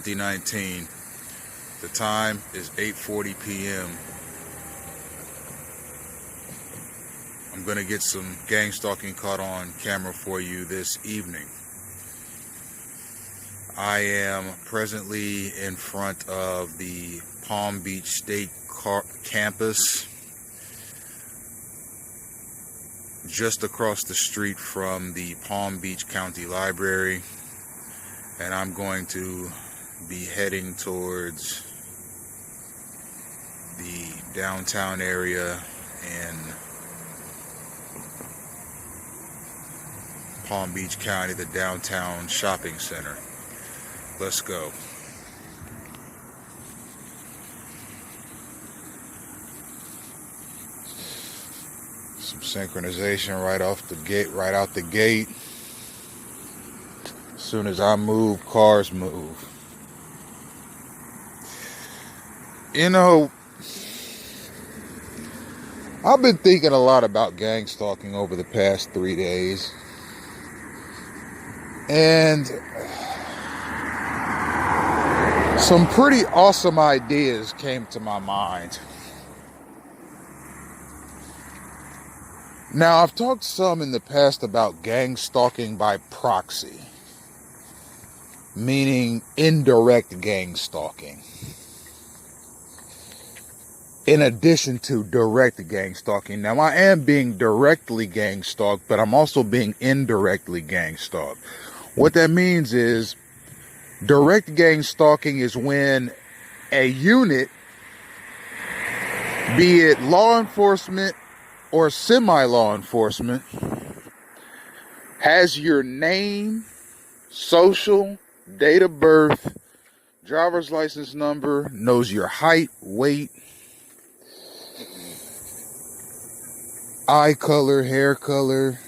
2019. The time is 8:40 p.m. I'm going to get some gang stalking caught on camera for you this evening. I am presently in front of the Palm Beach State campus, just across the street from the Palm Beach County Library, and I'm going to be heading towards the downtown area in Palm Beach County, the downtown shopping center. Let's go. Some synchronization right out the gate. As soon as I move, cars move. You know, I've been thinking a lot about gang stalking over the past 3 days. And some pretty awesome ideas came to my mind. Now, I've talked some in the past about gang stalking by proxy, meaning indirect gang stalking, in addition to direct gang stalking. Now, I am being directly gang stalked, but I'm also being indirectly gang stalked. What that means is direct gang stalking is when a unit, be it law enforcement or semi-law enforcement, has your name, social, date of birth, driver's license number, knows your height, weight, eye color, hair color,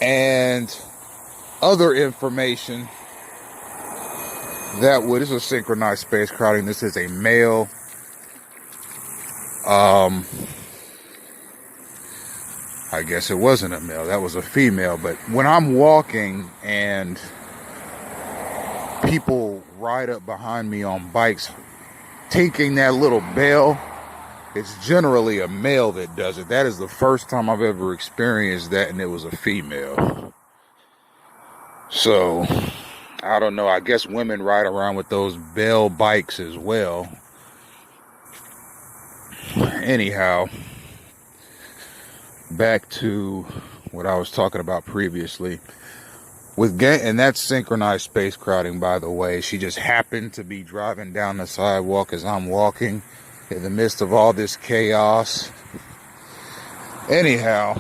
and other information that would, this is a synchronized space crowding. This is a male. I guess it wasn't a male, that was a female. But when I'm walking and people ride up behind me on bikes, tinkling that little bell, it's generally a male that does it. That is the first time I've ever experienced that, and it was a female. So, I don't know. I guess women ride around with those bell bikes as well. Anyhow, back to what I was talking about previously. And that's synchronized space crowding, by the way. She just happened to be driving down the sidewalk as I'm walking in the midst of all this chaos. Anyhow,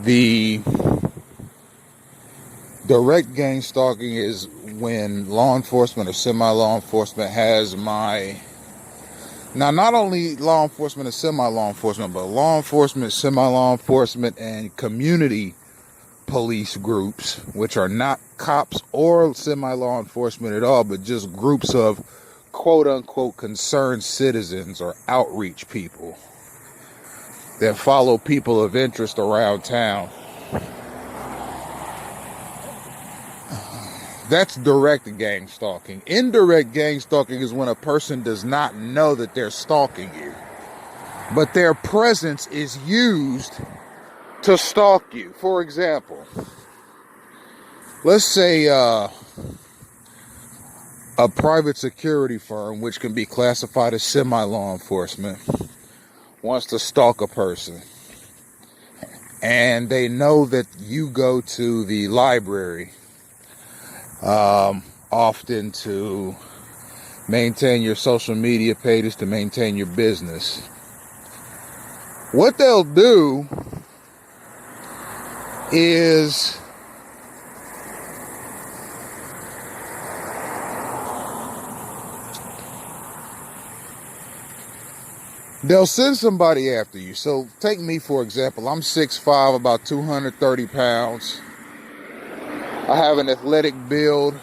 the direct gang stalking is when law enforcement or semi-law enforcement has now not only law enforcement and semi-law enforcement, but law enforcement, semi-law enforcement, and community police groups, which are not cops or semi-law enforcement at all, but just groups of quote-unquote concerned citizens or outreach people that follow people of interest around town. That's direct gang stalking. Indirect gang stalking is when a person does not know that they're stalking you, but their presence is used to stalk you. For example, let's say a private security firm, which can be classified as semi-law enforcement, wants to stalk a person, and they know that you go to the library often to maintain your social media pages, to maintain your business. What they'll do is they'll send somebody after you. So take me, for example. I'm 6'5", about 230 pounds. I have an athletic build.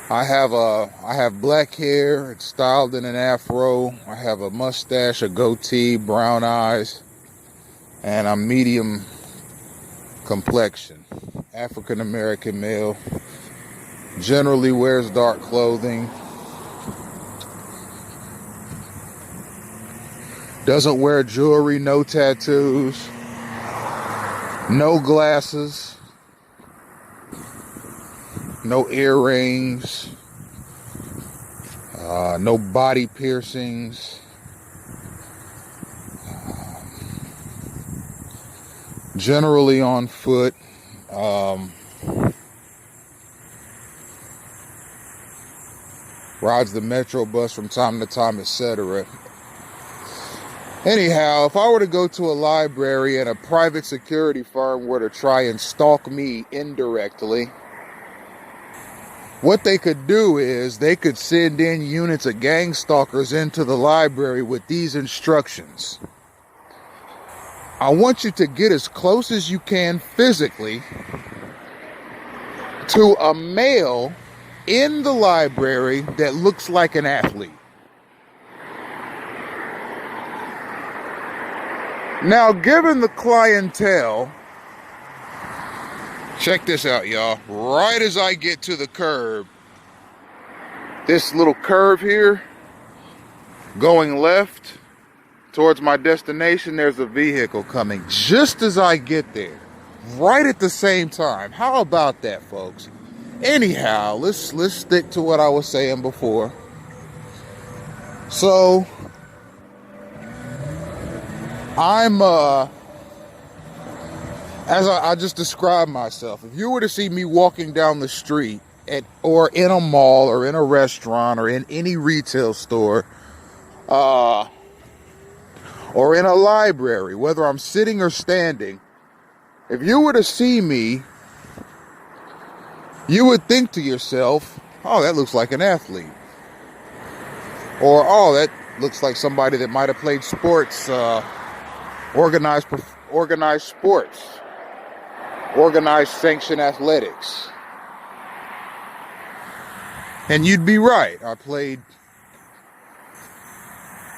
I have black hair. It's styled in an afro. I have a mustache, a goatee, brown eyes, and I'm medium complexion. African American male. Generally wears dark clothing. Doesn't wear jewelry, no tattoos, no glasses. No earrings, no body piercings, generally on foot, rides the metro bus from time to time, etc. Anyhow, if I were to go to a library and a private security firm were to try and stalk me indirectly, what they could do is they could send in units of gang stalkers into the library with these instructions. I want you to get as close as you can physically to a male in the library that looks like an athlete. Now, given the clientele, check this out, y'all. Right as I get to the curb, this little curve here, going left towards my destination, there's a vehicle coming. Just as I get there, right at the same time. How about that, folks? Anyhow, let's stick to what I was saying before. So, I'm as I just described myself, if you were to see me walking down the street or in a mall or in a restaurant or in any retail store, or in a library, whether I'm sitting or standing, if you were to see me, you would think to yourself, oh, that looks like an athlete. Or, oh, that looks like somebody that might have played sports, organized sports. Organized sanctioned athletics. And you'd be right. I played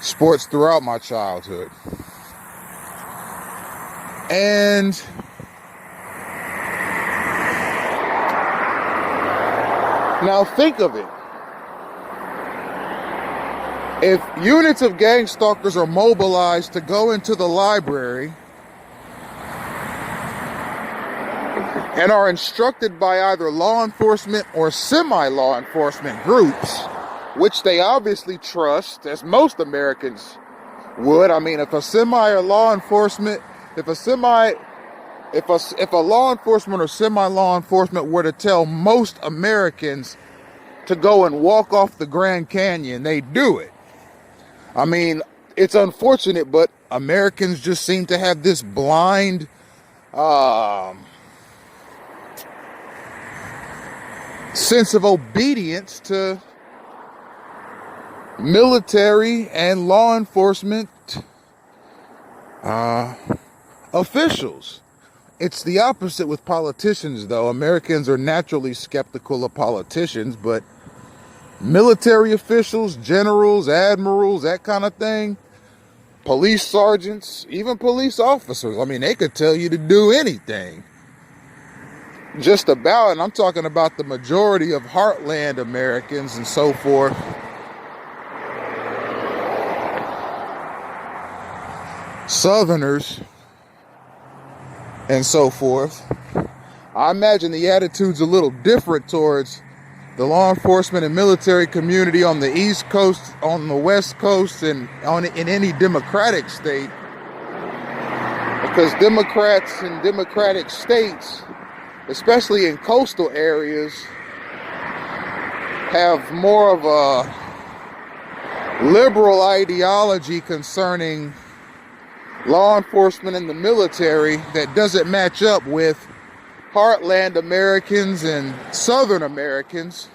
sports throughout my childhood. And now think of it. If units of gang stalkers are mobilized to go into the library and are instructed by either law enforcement or semi-law enforcement groups, which they obviously trust, as most Americans would. I mean, if a law enforcement or semi-law enforcement were to tell most Americans to go and walk off the Grand Canyon, they do it. I mean, it's unfortunate, but Americans just seem to have this blind sense of obedience to military and law enforcement officials. It's the opposite with politicians, though. Americans are naturally skeptical of politicians, but military officials, generals, admirals, that kind of thing, police sergeants, even police officers, I mean, they could tell you to do anything. Just about, and I'm talking about the majority of heartland Americans and so forth. Southerners and so forth. I imagine the attitude's a little different towards the law enforcement and military community on the East Coast, on the West Coast, and in any Democratic state. Because Democrats in Democratic states, especially in coastal areas, have more of a liberal ideology concerning law enforcement and the military that doesn't match up with heartland Americans and Southern Americans'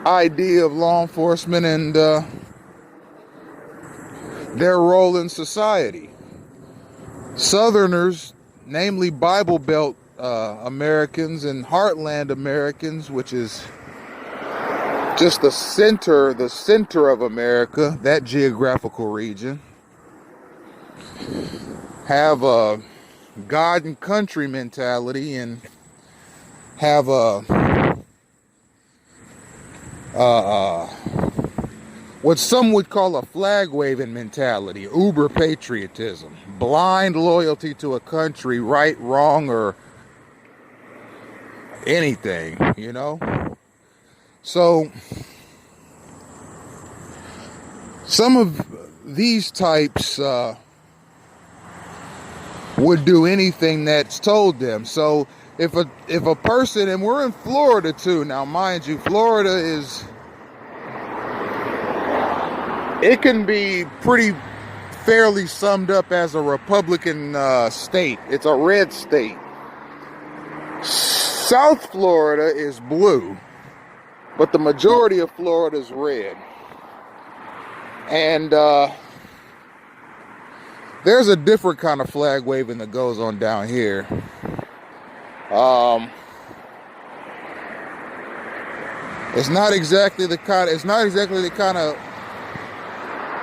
idea of law enforcement and their role in society. Southerners, namely Bible Belt Americans and heartland Americans, which is just the center of America, that geographical region, have a God and country mentality and have a what some would call a flag waving mentality, uber patriotism, blind loyalty to a country, right, wrong, or anything, you know. So some of these types would do anything that's told them. So if a person, and we're in Florida too now, mind you, Florida is, it can be pretty fairly summed up as a Republican state. It's a red state. South Florida is blue, but the majority of Florida is red. And there's a different kind of flag waving that goes on down here. It's not exactly the kind of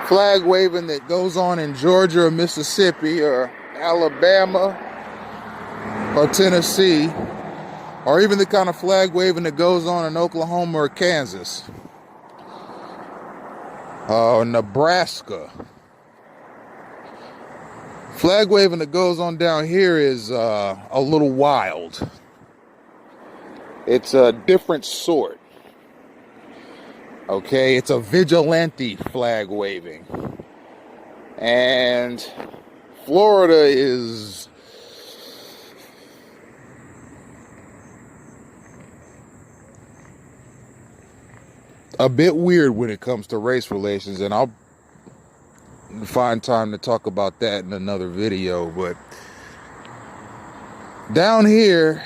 flag waving that goes on in Georgia or Mississippi or Alabama or Tennessee, or even the kind of flag waving that goes on in Oklahoma or Kansas or Nebraska. Flag waving that goes on down here is a little wild. It's a different sort. Okay, it's a vigilante flag waving. And Florida is a bit weird when it comes to race relations, and I'll find time to talk about that in another video. But down here,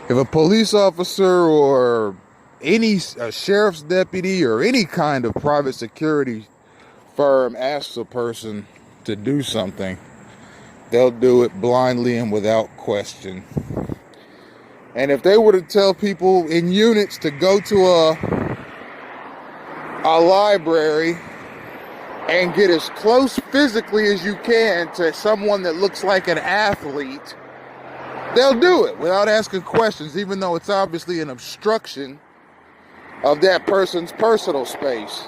if a police officer or a sheriff's deputy or any kind of private security firm asks a person to do something, they'll do it blindly and without question. And if they were to tell people in units to go to a library and get as close physically as you can to someone that looks like an athlete, they'll do it without asking questions, even though it's obviously an obstruction of that person's personal space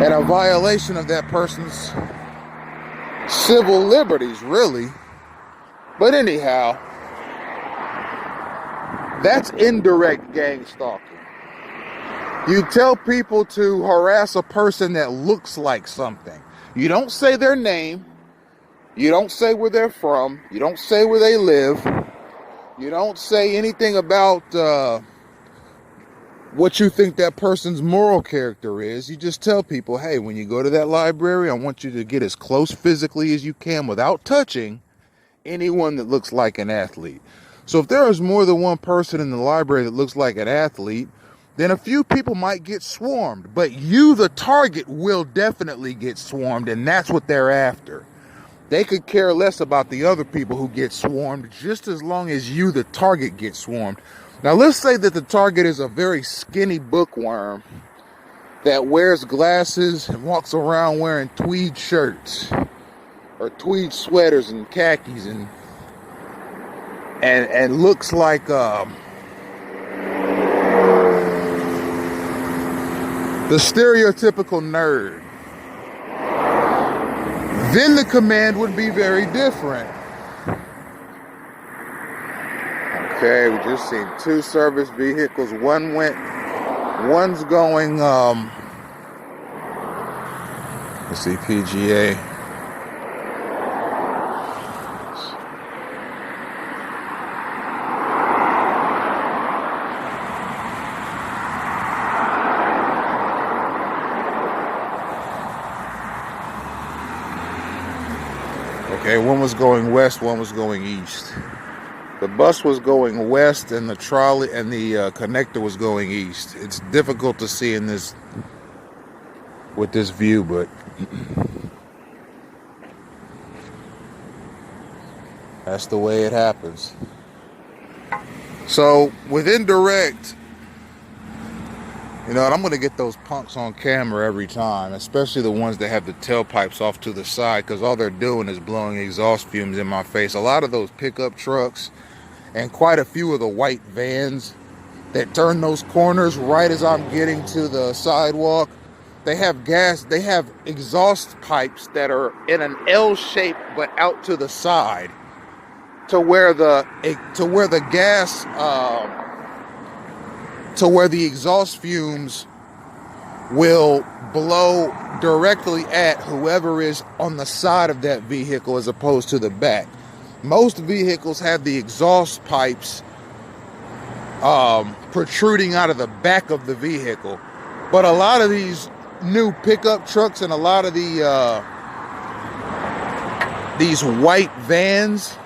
and a violation of that person's civil liberties, really. But anyhow, that's indirect gang stalking. You tell people to harass a person that looks like something. You don't say their name. You don't say where they're from. You don't say where they live. You don't say anything about what you think that person's moral character is. You just tell people, hey, when you go to that library, I want you to get as close physically as you can without touching anyone that looks like an athlete. So if there is more than one person in the library that looks like an athlete, then a few people might get swarmed. But you, the target, will definitely get swarmed, and that's what they're after. They could care less about the other people who get swarmed, just as long as you, the target, get swarmed. Now, let's say that the target is a very skinny bookworm that wears glasses and walks around wearing tweed shirts or tweed sweaters and khakis and looks like the stereotypical nerd. Then the command would be very different. Okay, we just seen 2 service vehicles. One's going, let's see, PGA. Okay, one was going west, one was going east. The bus was going west and the trolley and the connector was going east. It's difficult to see in this with this view, but That's the way it happens. So with indirect, you know, and I'm going to get those punks on camera every time, especially the ones that have the tailpipes off to the side, because all they're doing is blowing exhaust fumes in my face. A lot of those pickup trucks and quite a few of the white vans that turn those corners right as I'm getting to the sidewalk, they have exhaust pipes that are in an L shape but out to the side, to where the exhaust fumes will blow directly at whoever is on the side of that vehicle as opposed to the back. Most vehicles have the exhaust pipes protruding out of the back of the vehicle, but a lot of these new pickup trucks and a lot of these white vans,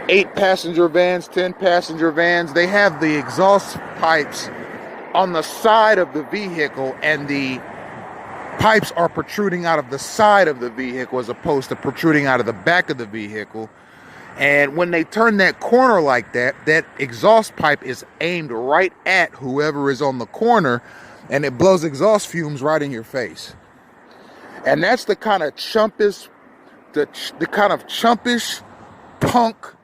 8-passenger vans, 10-passenger vans, they have the exhaust pipes on the side of the vehicle, and the pipes are protruding out of the side of the vehicle as opposed to protruding out of the back of the vehicle. And when they turn that corner like that, that exhaust pipe is aimed right at whoever is on the corner, and it blows exhaust fumes right in your face. And that's the kind of chumpish, the kind of chumpish, punk,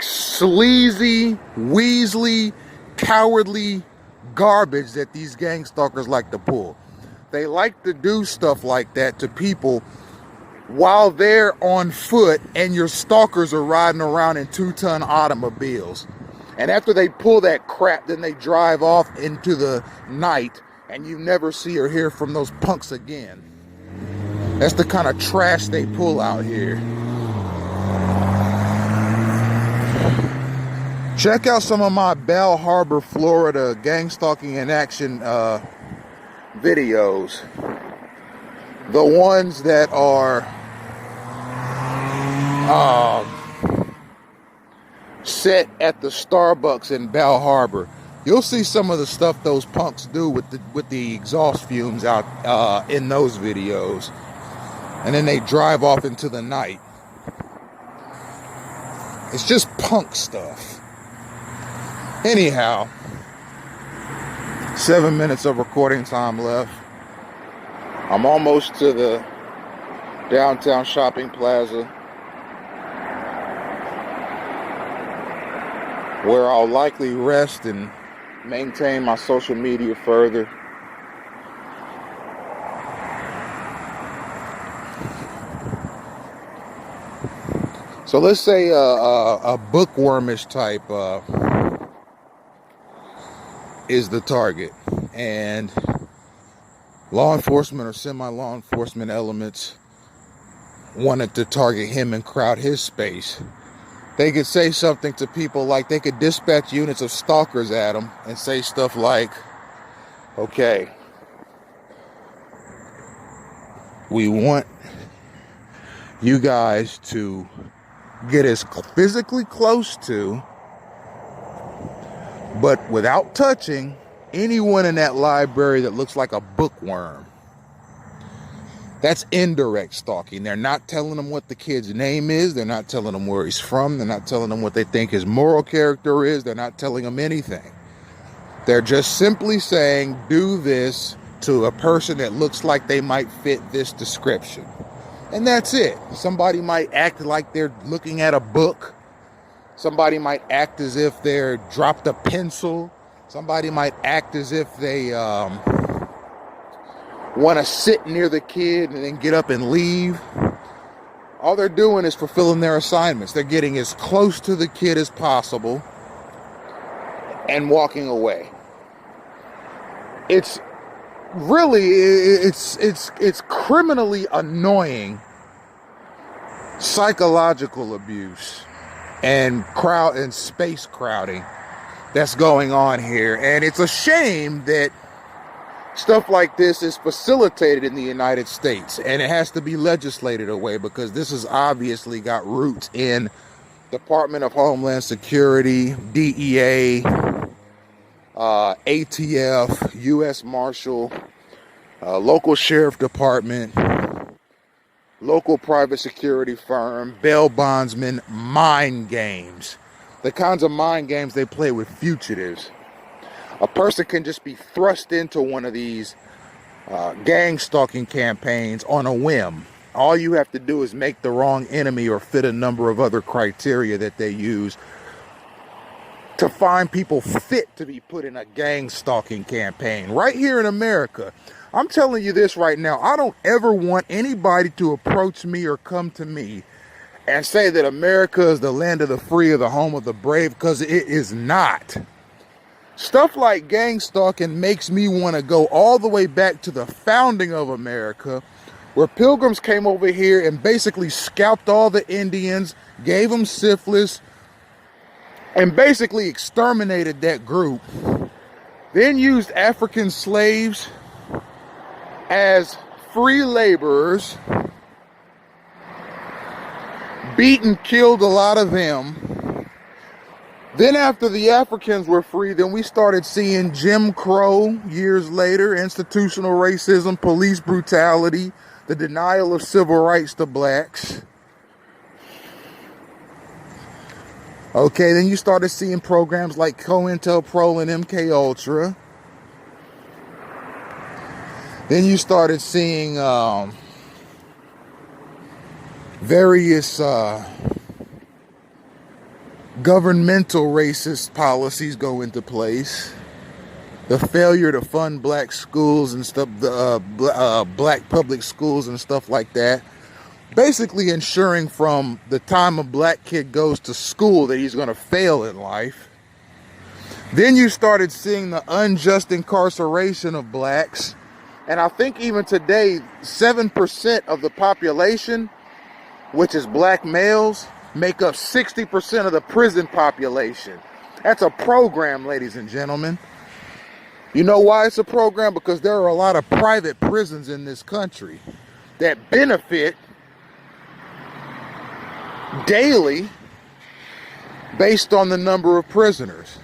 sleazy, weaselly, cowardly garbage that these gang stalkers like to pull. They like to do stuff like that to people while they're on foot and your stalkers are riding around in 2-ton automobiles. And after they pull that crap, then they drive off into the night and you never see or hear from those punks again. That's the kind of trash they pull out here. Check out some of my Bell Harbor, Florida gang stalking in action videos. The ones that are set at the Starbucks in Bell Harbor. You'll see some of the stuff those punks do with the exhaust fumes out in those videos. And then they drive off into the night. It's just punk stuff. Anyhow, 7 minutes of recording time left. I'm almost to the downtown shopping plaza, where I'll likely rest and maintain my social media further. So let's say a bookwormish type is the target, and law enforcement or semi-law enforcement elements wanted to target him and crowd his space. They could say something to people like, they could dispatch units of stalkers at him and say stuff like, okay, we want you guys to get as physically close to, but without touching, anyone in that library that looks like a bookworm. That's indirect stalking. They're not telling them what the kid's name is. They're not telling them where he's from. They're not telling them what they think his moral character is. They're not telling them anything. They're just simply saying, do this to a person that looks like they might fit this description. And that's it. Somebody might act like they're looking at a book. Somebody might act as if they're dropped a pencil. Somebody might act as if they want to sit near the kid and then get up and leave. All they're doing is fulfilling their assignments. They're getting as close to the kid as possible and walking away. It's really, it's criminally annoying psychological abuse and crowd and space crowding that's going on here. And it's a shame that stuff like this is facilitated in the United States, and it has to be legislated away, because this has obviously got roots in Department of Homeland Security, DEA, ATF, U.S. Marshal, local sheriff department, local private security firm, bail bondsmen, mind games. The kinds of mind games they play with fugitives. A person can just be thrust into one of these gang stalking campaigns on a whim. All you have to do is make the wrong enemy or fit a number of other criteria that they use to find people fit to be put in a gang stalking campaign right here in America. I'm telling you this right now. I don't ever want anybody to approach me or come to me and say that America is the land of the free or the home of the brave, because it is not. Stuff like gang stalking makes me want to go all the way back to the founding of America, where pilgrims came over here and basically scalped all the Indians, gave them syphilis, and basically exterminated that group. Then used African slaves as free laborers, beat and killed a lot of them. Then after the Africans were free, then we started seeing Jim Crow years later, institutional racism, police brutality, the denial of civil rights to blacks. Okay, then you started seeing programs like COINTELPRO and MK Ultra. Then you started seeing various governmental racist policies go into place. The failure to fund black schools and stuff, black public schools and stuff like that. Basically ensuring from the time a black kid goes to school that he's going to fail in life. Then you started seeing the unjust incarceration of blacks. And I think even today, 7% of the population, which is black males, make up 60% of the prison population. That's a program, ladies and gentlemen. You know why it's a program? Because there are a lot of private prisons in this country that benefit daily based on the number of prisoners.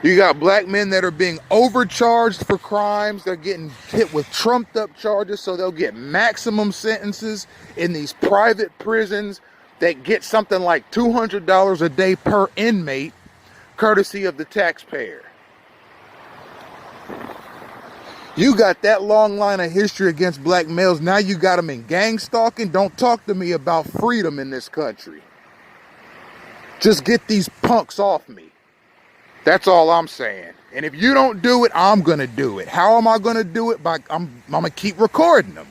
You got black men that are being overcharged for crimes. They're getting hit with trumped up charges, so they'll get maximum sentences in these private prisons that get something like $200 a day per inmate, courtesy of the taxpayer. You got that long line of history against black males. Now you got them in gang stalking. Don't talk to me about freedom in this country. Just get these punks off me. That's all I'm saying. And if you don't do it, I'm going to do it. How am I going to do it? I'm going to keep recording them.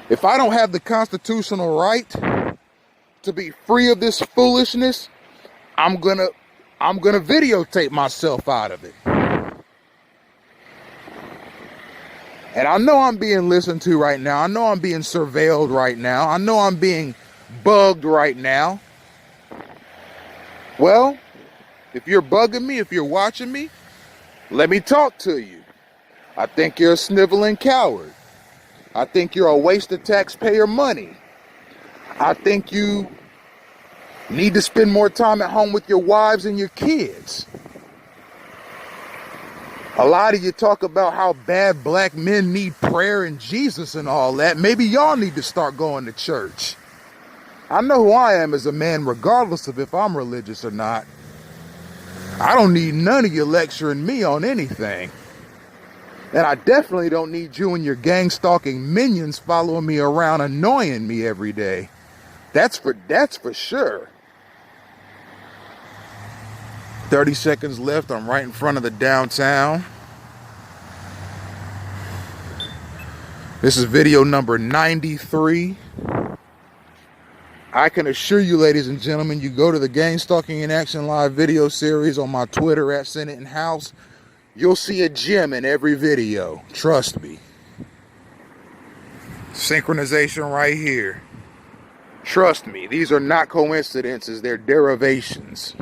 If I don't have the constitutional right to be free of this foolishness, I'm going to videotape myself out of it. And I know I'm being listened to right now. I know I'm being surveilled right now. I know I'm being bugged right now. Well, if you're bugging me, if you're watching me, let me talk to you. I think you're a sniveling coward. I think you're a waste of taxpayer money. I think you need to spend more time at home with your wives and your kids. A lot of you talk about how bad black men need prayer and Jesus and all that. Maybe y'all need to start going to church. I know who I am as a man, regardless of if I'm religious or not. I don't need none of you lecturing me on anything. And I definitely don't need you and your gang stalking minions following me around, annoying me every day. That's for sure. 30 seconds left. I'm right in front of the downtown. This is video number 93. I can assure you, ladies and gentlemen, you go to the Gang-stalking in Action Live video series on my Twitter at Senate and House, you'll see a gem in every video. Trust me. Synchronization right here. Trust me, these are not coincidences, they're derivations.